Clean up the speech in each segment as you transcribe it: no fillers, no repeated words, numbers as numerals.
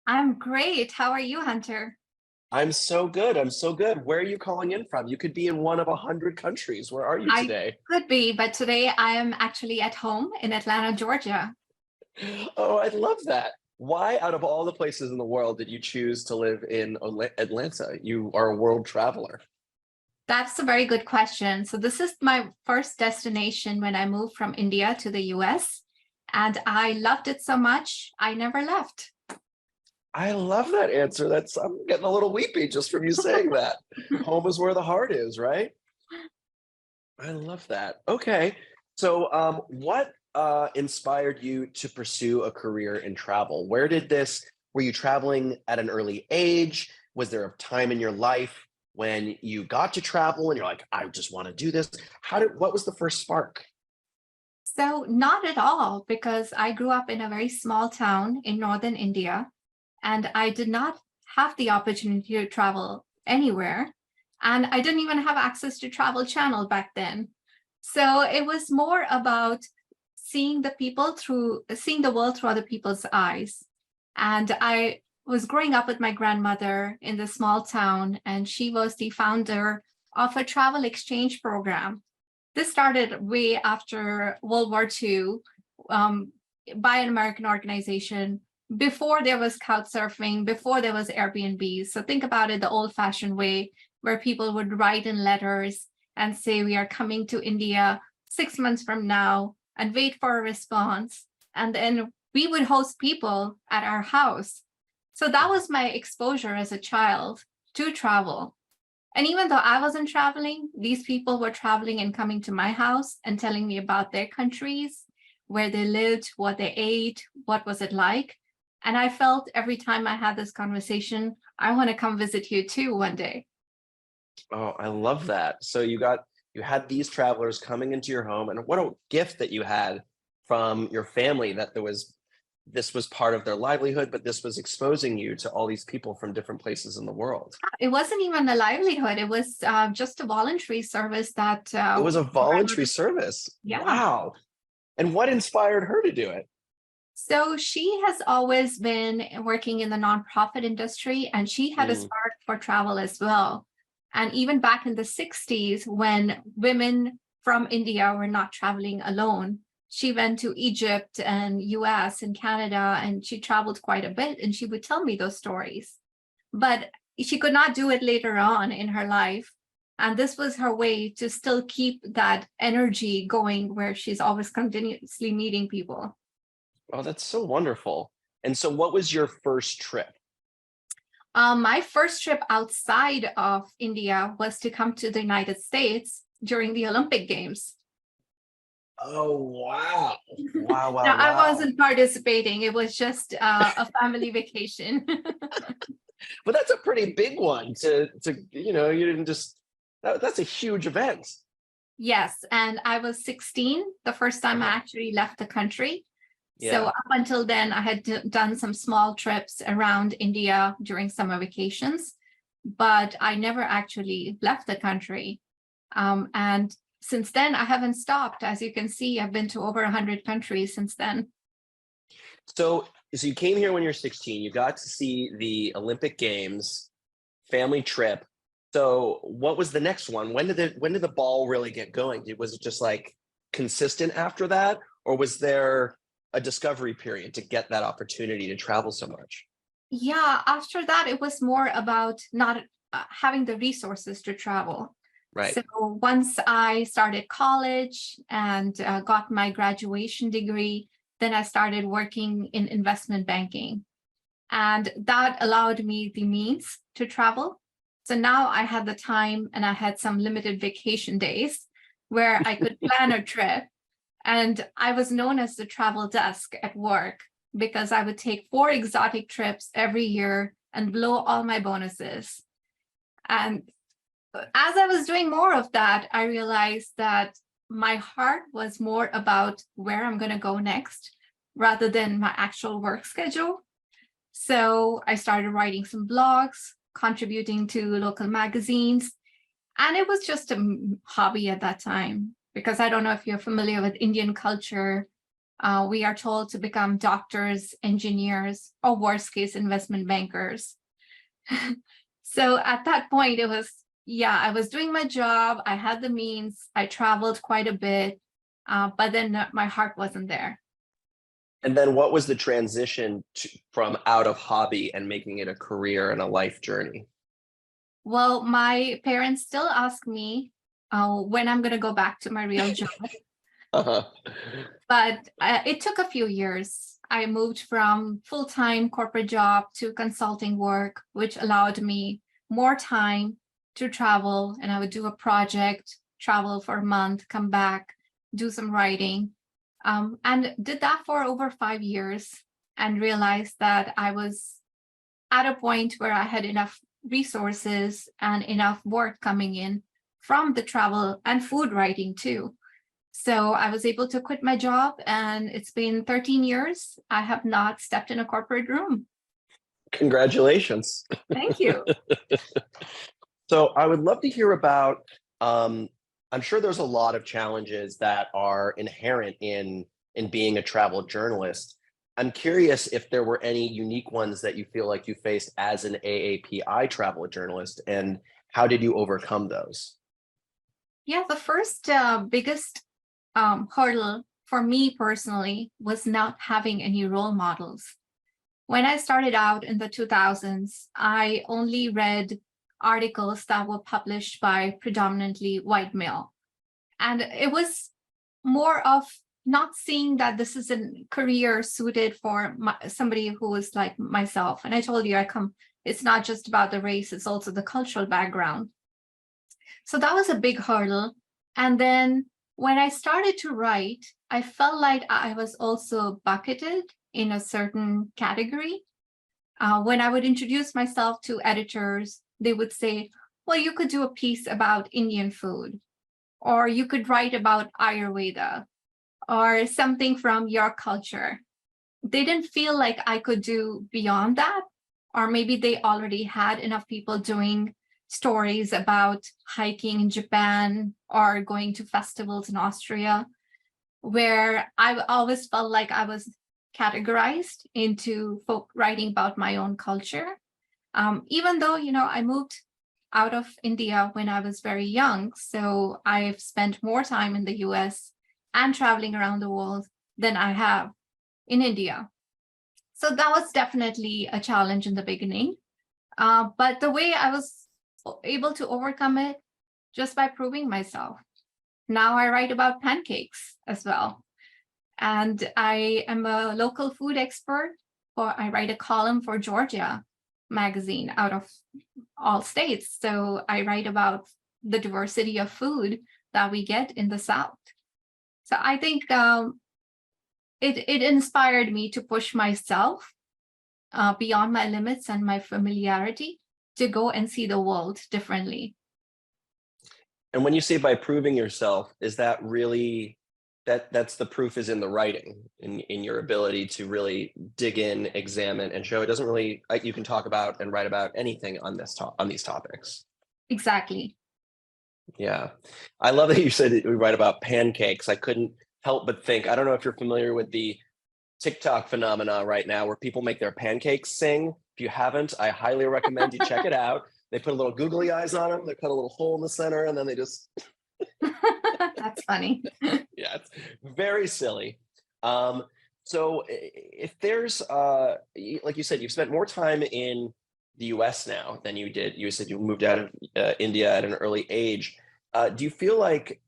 I'm great. How are you, Hunter? I'm so good. I'm so good. Where are you calling in from? You could be in one of 100 countries. Where are you I today? could be, but today I am actually at home in Atlanta, Georgia. Oh, I love that. Why, out of all the places in the world, did you choose to live in Atlanta? You are a world traveler. That's a very good question. So this is my first destination when I moved from India to the US, and I loved it so much, I never left. I love that answer. I'm getting a little weepy just from you saying that. Home is where the heart is, right? I love that. Okay. So, what inspired you to pursue a career in travel? Were you traveling at an early age? Was there a time in your life when you got to travel and you're like, I just want to do this? What was the first spark? So not at all, because I grew up in a very small town in northern India, and I did not have the opportunity to travel anywhere. And I didn't even have access to Travel Channel back then. So it was more about seeing the world through other people's eyes. And I was growing up with my grandmother in the small town, and she was the founder of a travel exchange program. This started way after World War II, um, by an American organization, before there was couch surfing, before there was Airbnb. So think about it the old-fashioned way, where people would write in letters and say, we are coming to India 6 months from now, and wait for a response. And then we would host people at our house. So that was my exposure as a child to travel. And even though I wasn't traveling, these people were traveling and coming to my house and telling me about their countries, where they lived, what they ate, what was it like. And I felt every time I had this conversation, I want to come visit you too one day. Oh, I love that. So you had these travelers coming into your home, and what a gift that you had from your family that this was part of their livelihood, but this was exposing you to all these people from different places in the world. It wasn't even a livelihood. It was just a voluntary service that, It was a voluntary grandmother, service. yeah. Wow. And what inspired her to do it? So she has always been working in the nonprofit industry, and she had a Mm, spark for travel as well. And even back in the 60s, when women from India were not traveling alone, she went to Egypt and US and Canada, and she traveled quite a bit, and she would tell me those stories. But she could not do it later on in her life. And this was her way to still keep that energy going, where she's always continuously meeting people. oh, that's so wonderful. And so what was your first trip? My first trip outside of India was to come to the United States during the Olympic Games. Oh, wow. Wow, Now, wow, I wow. wasn't participating. It was just a family vacation. But that's a pretty big one you didn't just that's a huge event. Yes, and I was 16 the first time I Uh-huh. actually left the country. So Yeah. up until then, I had done some small trips around India during summer vacations, but I never actually left the country. And since then, I haven't stopped. As you can see, I've been to over 100 countries since then. So you came here when you're 16, you got to see the Olympic Games, family trip. So what was the next one? When did the ball really get going? Was it just like consistent after that, or was there a discovery period to get that opportunity to travel so much? Yeah, after that, it was more about not having the resources to travel. Right. So once I started college and got my graduation degree, then I started working in investment banking. And that allowed me the means to travel. So now I had the time and I had some limited vacation days where I could plan a trip. And I was known as the travel desk at work because I would take 4 exotic trips every year and blow all my bonuses. And as I was doing more of that, I realized that my heart was more about where I'm going to go next rather than my actual work schedule. So I started writing some blogs, contributing to local magazines, and it was just a hobby at that time because I don't know if you're familiar with Indian culture. We are told to become doctors, engineers, or worst case, investment bankers. So at that point, it was, yeah, I was doing my job. I had the means. I traveled quite a bit, but then my heart wasn't there. And then what was the transition from out of hobby and making it a career and a life journey? Well, my parents still ask me when I'm going to go back to my real job. Uh-huh. But it took a few years. I moved from full-time corporate job to consulting work, which allowed me more time to travel. And I would do a project, travel for a month, come back, do some writing, and did that for over 5 years and realized that I was at a point where I had enough resources and enough work coming in from the travel and food writing too. So I was able to quit my job, and it's been 13 years. I have not stepped in a corporate room. Congratulations. Thank you. So I would love to hear about, I'm sure there's a lot of challenges that are inherent in being a travel journalist. I'm curious if there were any unique ones that you feel like you faced as an AAPI travel journalist, and how did you overcome those? Yeah, the first biggest hurdle for me personally was not having any role models. When I started out in the 2000s, I only read articles that were published by predominantly white male. And it was more of not seeing that this is a career suited for somebody who is like myself. And I told you, it's not just about the race, it's also the cultural background. So that was a big hurdle. And then when I started to write, I felt like I was also bucketed in a certain category. When I would introduce myself to editors, they would say, well, you could do a piece about Indian food, or you could write about Ayurveda, or something from your culture. They didn't feel like I could do beyond that, or maybe they already had enough people doing stories about hiking in Japan or going to festivals in Austria, where I always felt like I was categorized into folk writing about my own culture. Even though, I moved out of India when I was very young, so I've spent more time in the US and traveling around the world than I have in India. So that was definitely a challenge in the beginning. But the way I was able to overcome it, just by proving myself. Now I write about pancakes as well. And I am a local food expert. I write a column for Georgia magazine out of all states. So I write about the diversity of food that we get in the South. So I think it inspired me to push myself beyond my limits and my familiarity to go and see the world differently. And when you say by proving yourself, is that really that's the proof is in the writing, in your ability to really dig in, examine, and show? It doesn't really, like, you can talk about and write about anything on these topics. Exactly. Yeah, I love that you said that we write about pancakes. I couldn't help but think. I don't know if you're familiar with the TikTok phenomena right now, where people make their pancakes sing. If you haven't, I highly recommend you check it out. They put a little googly eyes on them. They cut a little hole in the center, and then they just That's funny. yeah, it's very silly. So if there's like you said, you've spent more time in the US now than you did. You said you moved out of India at an early age. Do you feel like,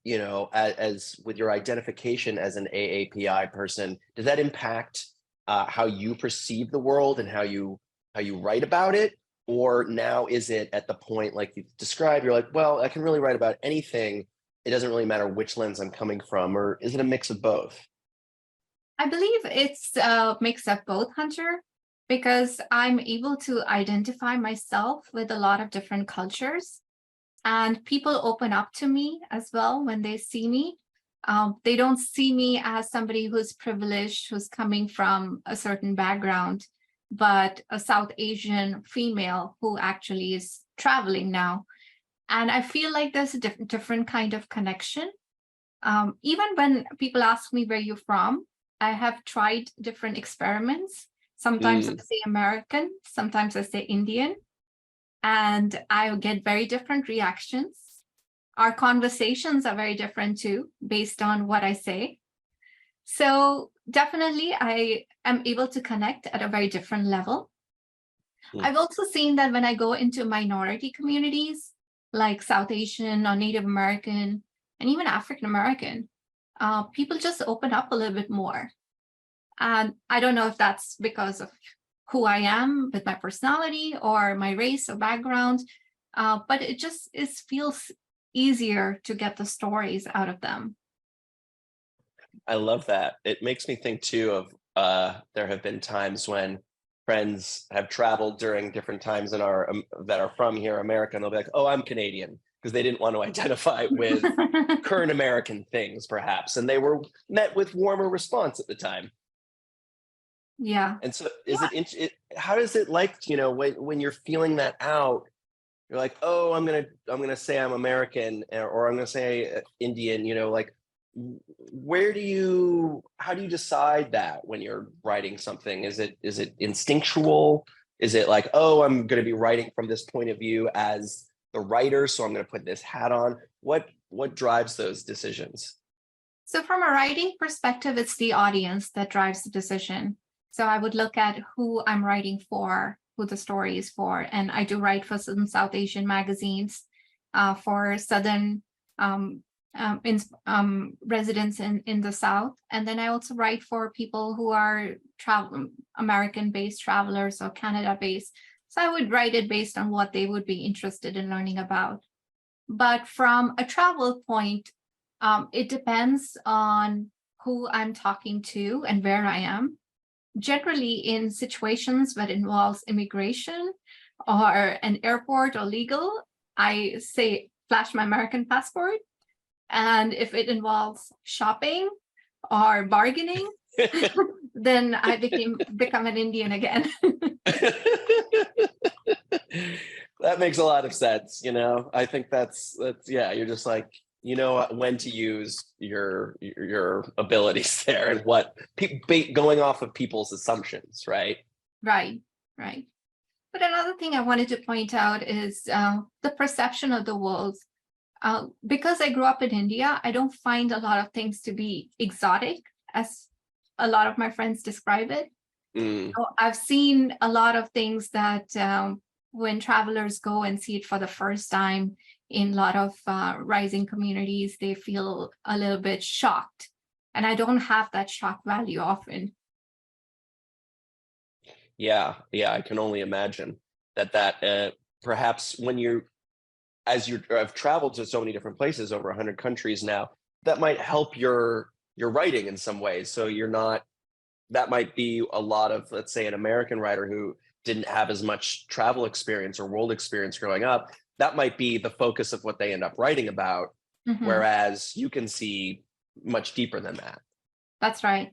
as with your identification as an AAPI person, does that impact how you perceive the world and how you write about it? Or now is it at the point like you described, you're like, well, I can really write about anything. It doesn't really matter which lens I'm coming from, or is it a mix of both? I believe it's a mix of both, Hunter, because I'm able to identify myself with a lot of different cultures, and people open up to me as well when they see me. They don't see me as somebody who's privileged, who's coming from a certain background, but a South Asian female who actually is traveling now. And I feel like there's a different kind of connection. Even when people ask me where you're from, I have tried different experiments. Sometimes I Mm, say American, sometimes I say Indian, and I get very different reactions. Our conversations are very different too, based on what I say. So definitely I am able to connect at a very different level. mm. I've also seen that when I go into minority communities like South Asian or Native American and even African American, people just open up a little bit more. And I don't know if that's because of who I am with my personality or my race or background, but it just feels easier to get the stories out of them. I love that. It makes me think too of there have been times when friends have traveled during different times in our that are from here, America, and they'll be like, "Oh, I'm Canadian," because they didn't want to identify with current American things, perhaps, and they were met with warmer response at the time. Yeah. And so, how does it like, when you're feeling that out? You're like, oh, I'm gonna say I'm American, or I'm gonna say Indian. Like, how do you decide that when you're writing something? Is it instinctual? Is it like, oh, I'm gonna be writing from this point of view as the writer, so I'm gonna put this hat on? What drives those decisions? So from a writing perspective, it's the audience that drives the decision. So I would look at who I'm writing for, who the story is for. And I do write for some South Asian magazines, for Southern residents in the South. And then I also write for people who are American-based travelers or Canada-based. So I would write it based on what they would be interested in learning about. But from a travel point, it depends on who I'm talking to and where I am. Generally, in situations that involves immigration or an airport or legal, I say flash my American passport. And if it involves shopping or bargaining, then I become an Indian again. That makes a lot of sense. I think that's yeah, you're just like, when to use your abilities there, and what going off of people's assumptions, right? Right, right. But another thing I wanted to point out is the perception of the world. Because I grew up in India, I don't find a lot of things to be exotic, as a lot of my friends describe it. Mm, So I've seen a lot of things that when travelers go and see it for the first time in a lot of rising communities, they feel a little bit shocked. And I don't have that shock value often. yeah, yeah, I can only imagine that perhaps when as you have traveled to so many different places, over 100 countries now, that might help your writing in some ways. So you're not that might be a lot of, let's say, an American writer who didn't have as much travel experience or world experience growing up. That might be the focus of what they end up writing about, Mhm. whereas you can see much deeper than that. That's right.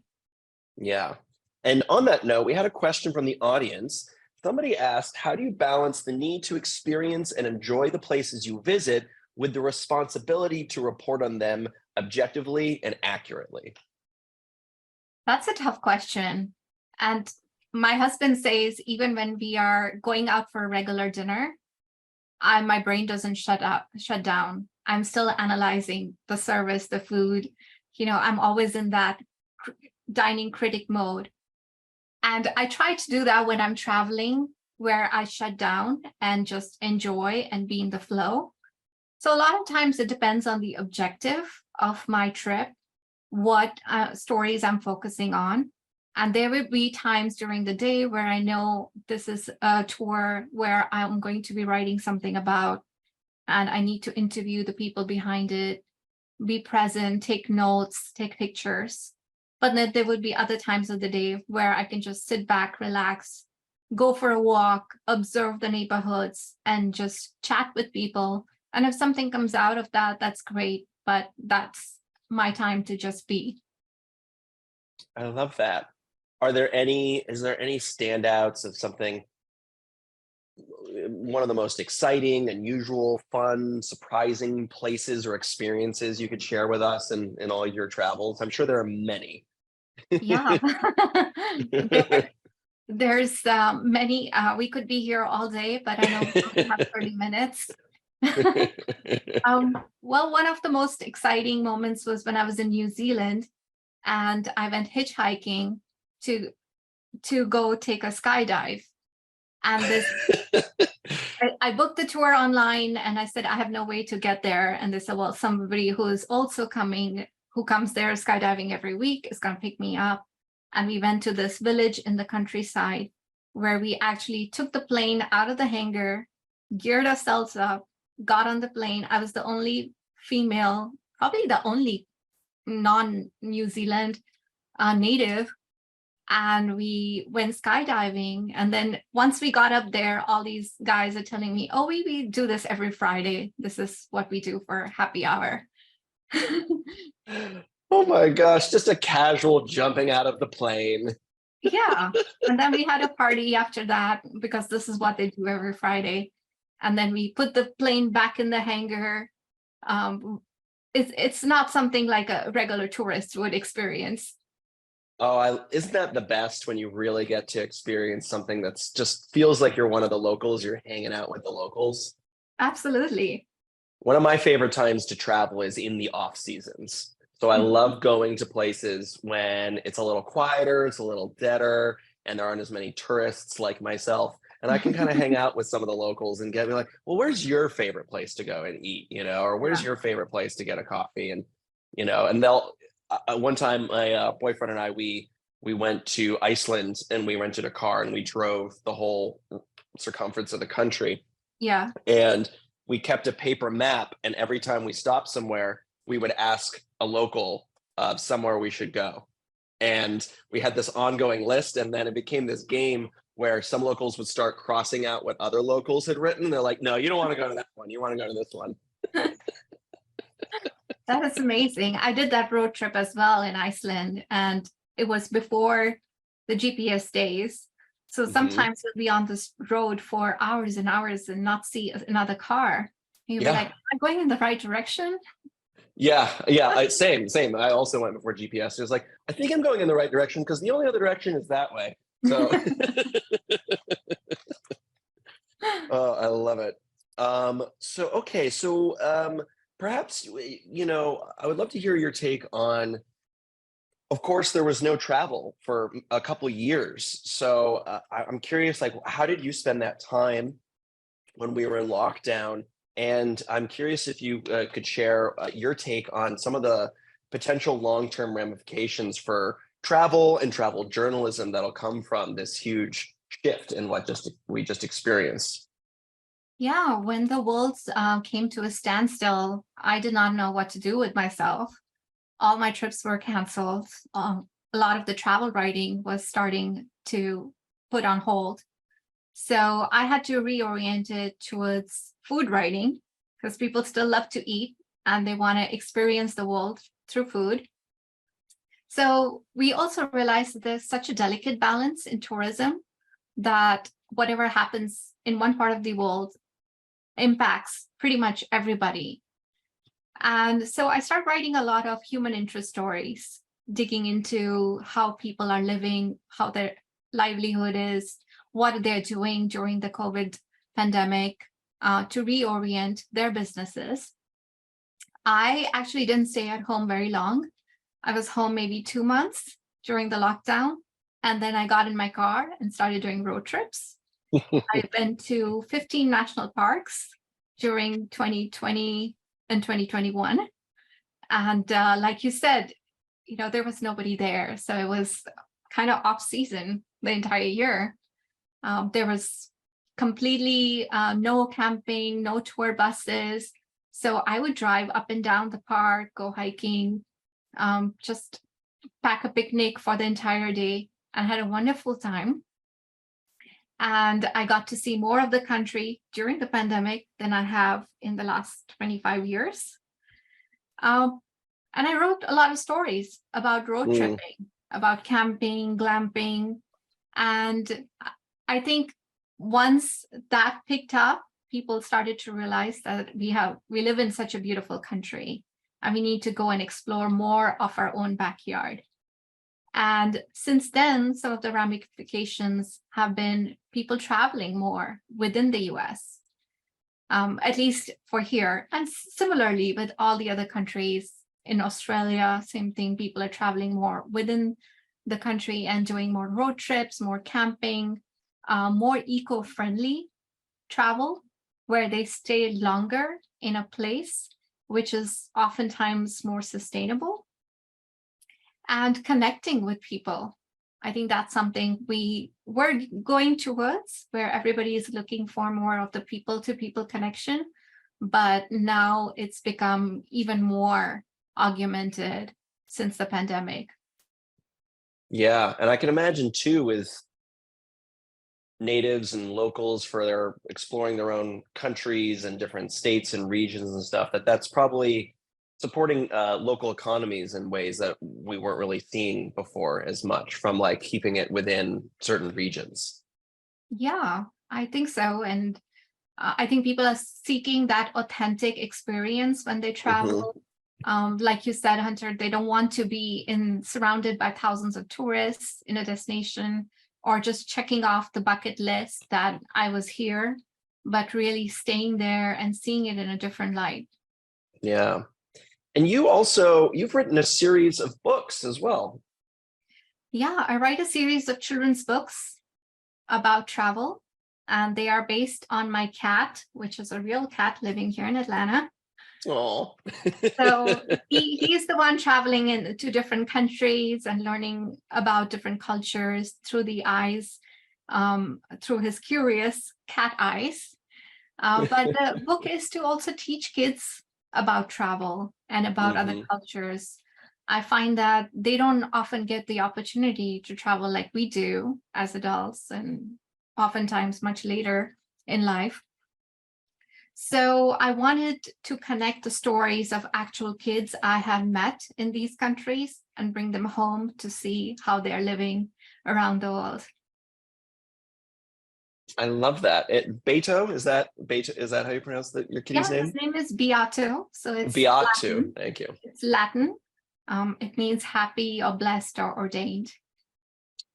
Yeah. And on that note, we had a question from the audience. Somebody asked, how do you balance the need to experience and enjoy the places you visit with the responsibility to report on them objectively and accurately? That's a tough question. And my husband says even when we are going out for a regular dinner, my brain doesn't shut down. I'm still analyzing the service, the food. I'm always in that dining critic mode. And I try to do that when I'm traveling, where I shut down and just enjoy and be in the flow. So a lot of times it depends on the objective of my trip, what stories I'm focusing on. And there will be times during the day where I know this is a tour where I'm going to be writing something about, and I need to interview the people behind it, be present, take notes, take pictures. But then there would be other times of the day where I can just sit back, relax, go for a walk, observe the neighborhoods, and just chat with people. And if something comes out of that, that's great. But that's my time to just be. I love that. Is there any standouts of something, one of the most exciting, unusual, fun, surprising places or experiences you could share with us in all your travels? I'm sure there are many. Yeah. There's many, we could be here all day, but I know we only have 30 minutes. Well, one of the most exciting moments was when I was in New Zealand and I went hitchhiking to go take a skydive. And I booked the tour online and I said, I have no way to get there. And they said, well, somebody who is also coming, who comes there skydiving every week is going to pick me up. And we went to this village in the countryside where we actually took the plane out of the hangar, geared ourselves up, got on the plane. I was the only female, probably the only non-New Zealand native. And we went skydiving. And then once we got up there, all these guys are telling me, oh, we do this every Friday. This is what we do for happy hour. Oh my gosh, just a casual jumping out of the plane. Yeah. And then we had a party after that because this is what they do every Friday. And then we put the plane back in the hangar. It's not something like a regular tourist would experience. Oh, isn't that the best when you really get to experience something that's just feels like you're one of the locals, you're hanging out with the locals? Absolutely. One of my favorite times to travel is in the off seasons. So I love going to places when it's a little quieter, it's a little deader, and there aren't as many tourists like myself. And I can kind of hang out with some of the locals and get me like, well, where's your favorite place to go and eat, or where's Yeah. your favorite place to get a coffee? And, and they'll, one time my boyfriend and I, we went to Iceland and we rented a car and we drove the whole circumference of the country. Yeah. And we kept a paper map, and every time we stopped somewhere, we would ask a local somewhere we should go. And we had this ongoing list, and then it became this game where some locals would start crossing out what other locals had written. They're like, no, you don't want to go to that one. You want to go to this one. That is amazing. I did that road trip as well in Iceland, and it was before the GPS days. So sometimes we'll be on this road for hours and hours and not see another car. And you'll be like, am I going in the right direction? Yeah. Same. I also went before GPS. It was like, I think I'm going in the right direction because the only other direction is that way. So I love it. So perhaps, I would love to hear your take on, of course, there was no travel for a couple years. So I'm curious, like, how did you spend that time when we were in lockdown? And I'm curious if you could share your take on some of the potential long-term ramifications for travel and travel journalism that'll come from this huge shift in what we just experienced. Yeah, when the world came to a standstill, I did not know what to do with myself. All my trips were canceled. A lot of the travel writing was starting to put on hold. So I had to reorient it towards food writing because people still love to eat and they want to experience the world through food. So we also realized that there's such a delicate balance in tourism that whatever happens in one part of the world impacts pretty much everybody. And so I started writing a lot of human interest stories, digging into how people are living, how their livelihood is, what they're doing during the COVID pandemic to reorient their businesses. I actually didn't stay at home very long. I was home maybe 2 months during the lockdown. And then I got in my car and started doing road trips. I went to 15 national parks during 2020 and 2021. And like you said, there was nobody there. So it was kind of off season the entire year. There was completely no camping, no tour buses. So I would drive up and down the park, go hiking, just pack a picnic for the entire day and had a wonderful time. And I got to see more of the country during the pandemic than I have in the last 25 years. And I wrote a lot of stories about road tripping, about camping, glamping. And I think once that picked up, people started to realize that we live in such a beautiful country and we need to go and explore more of our own backyard. And since then, some of the ramifications have been people traveling more within the US, at least for here. And similarly with all the other countries. In Australia, same thing, people are traveling more within the country and doing more road trips, more camping, more eco-friendly travel, where they stay longer in a place, which is oftentimes more sustainable, and connecting with people. I think that's something we're going towards, where everybody is looking for more of the people-to-people connection, but now it's become even more augmented since the pandemic. Yeah, and I can imagine too with natives and locals for their exploring their own countries and different states and regions and stuff, that's probably supporting local economies in ways that we weren't really seeing before as much, from like keeping it within certain regions. Yeah, I think so. And I think people are seeking that authentic experience when they travel. Like you said, Hunter, they don't want to be surrounded by thousands of tourists in a destination, or just checking off the bucket list that I was here, but really staying there and seeing it in a different light. Yeah. And you've written a series of books as well. Yeah, I write a series of children's books about travel, and they are based on my cat, which is a real cat living here in Atlanta. Oh. So he's the one traveling to different countries and learning about different cultures through the eyes, through his curious cat eyes. But the book is to also teach kids about travel and about other cultures. I find that they don't often get the opportunity to travel like we do as adults, and oftentimes much later in life. So I wanted to connect the stories of actual kids I have met in these countries and bring them home to see how they're living around the world. I love that. Beto, is that how you pronounce your kitty's Yeah, name? his name is Beato. So it's Beato. Latin. Thank you. It's Latin. It means happy or blessed or ordained.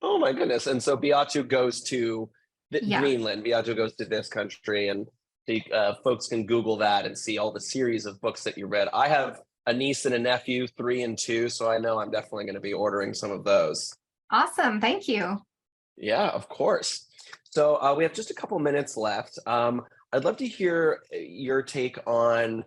Oh my goodness. And so Beato goes to Yeah. Greenland. Beato goes to this country, and the folks can Google that and see all the series of books that you read. I have a niece and a nephew, 3 and 2, so I know I'm definitely going to be ordering some of those. Awesome. Thank you. Yeah, of course. So we have just a couple minutes left. I'd love to hear your take on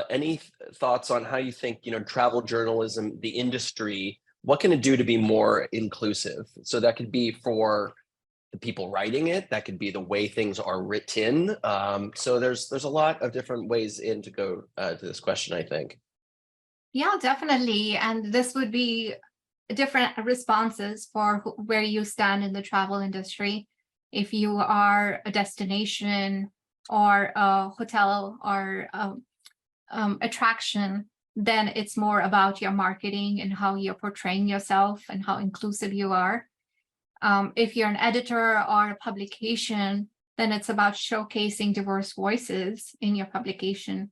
any thoughts on how you think, travel journalism, the industry, what can it do to be more inclusive? So that could be for the people writing it, that could be the way things are written. So there's a lot of different ways to go to this question, I think. Yeah, definitely. And this would be different responses for where you stand in the travel industry. If you are a destination or a hotel or attraction, then it's more about your marketing and how you're portraying yourself and how inclusive you are. If you're an editor or a publication, then it's about showcasing diverse voices in your publication,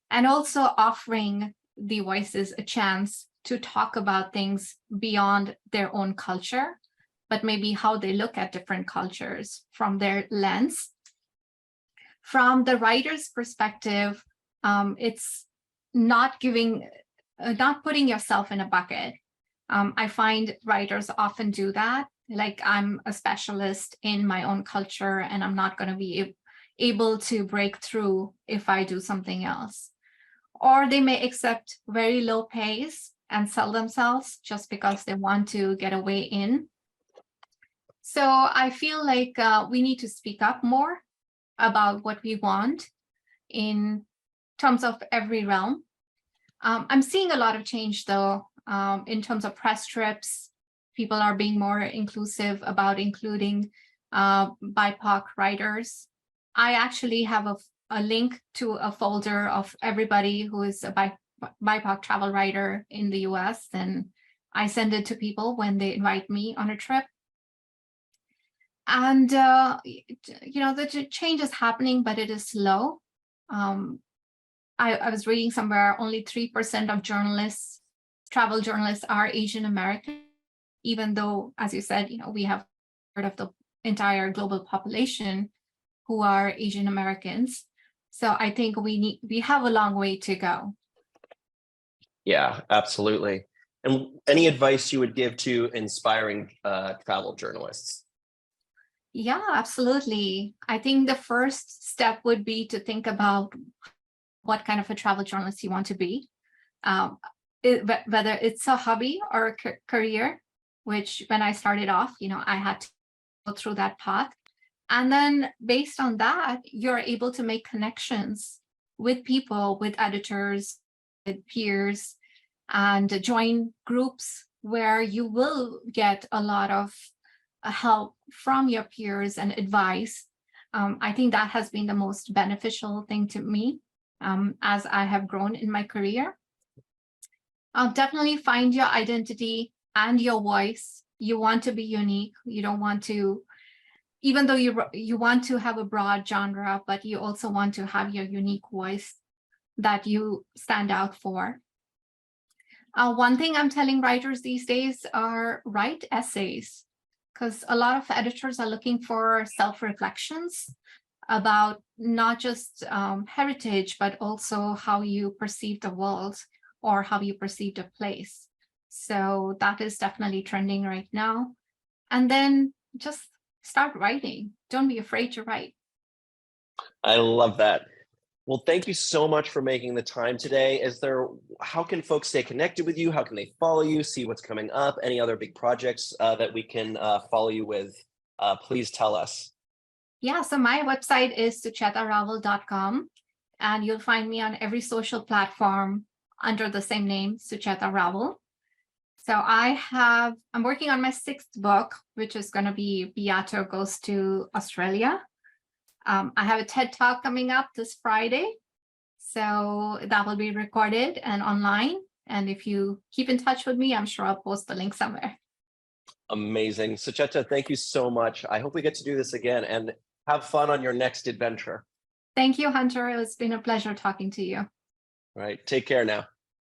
and also offering the voices a chance to talk about things beyond their own culture, but maybe how they look at different cultures from their lens. From the writer's perspective, it's not putting yourself in a bucket. I find writers often do that. Like, I'm a specialist in my own culture and I'm not going to be able to break through if I do something else. Or they may accept very low pays and sell themselves just because they want to get a way in. So I feel like we need to speak up more about what we want in terms of every realm. I'm seeing a lot of change, though, in terms of press trips. People are being more inclusive about including BIPOC writers. I actually have a link to a folder of everybody who is a BIPOC travel writer in the US, and I send it to people when they invite me on a trip. And, the change is happening, but it is slow. I was reading somewhere only 3% of travel journalists are Asian American. even though, as you said, we have part of the entire global population who are Asian Americans. So I think we have a long way to go. Yeah, absolutely. And any advice you would give to inspiring travel journalists? Yeah, absolutely. I think the first step would be to think about what kind of a travel journalist you want to be. Whether it's a hobby or a career, which when I started off, I had to go through that path. And then based on that, you're able to make connections with people, with editors, with peers, and join groups where you will get a lot of help from your peers and advice. I think that has been the most beneficial thing to me as I have grown in my career. Definitely find your identity and your voice. You want to be unique. You don't want to, even though you want to have a broad genre, but you also want to have your unique voice that you stand out for. One thing I'm telling writers these days are write essays, because a lot of editors are looking for self-reflections about not just heritage, but also how you perceive the world or how you perceive a place. So that is definitely trending right now. And then just start writing. Don't be afraid to write. I love that. Well, thank you so much for making the time today. How can folks stay connected with you? How can they follow you, see what's coming up? Any other big projects that we can follow you with? Please tell us. Yeah, so my website is suchetarawal.com, and you'll find me on every social platform under the same name, Sucheta Rawal. So I'm working on my 6th book, which is going to be Beato Goes to Australia. I have a TED Talk coming up this Friday. So that will be recorded and online. And if you keep in touch with me, I'm sure I'll post the link somewhere. Amazing. Sucheta, thank you so much. I hope we get to do this again and have fun on your next adventure. Thank you, Hunter. It's been a pleasure talking to you. All right. Take care now.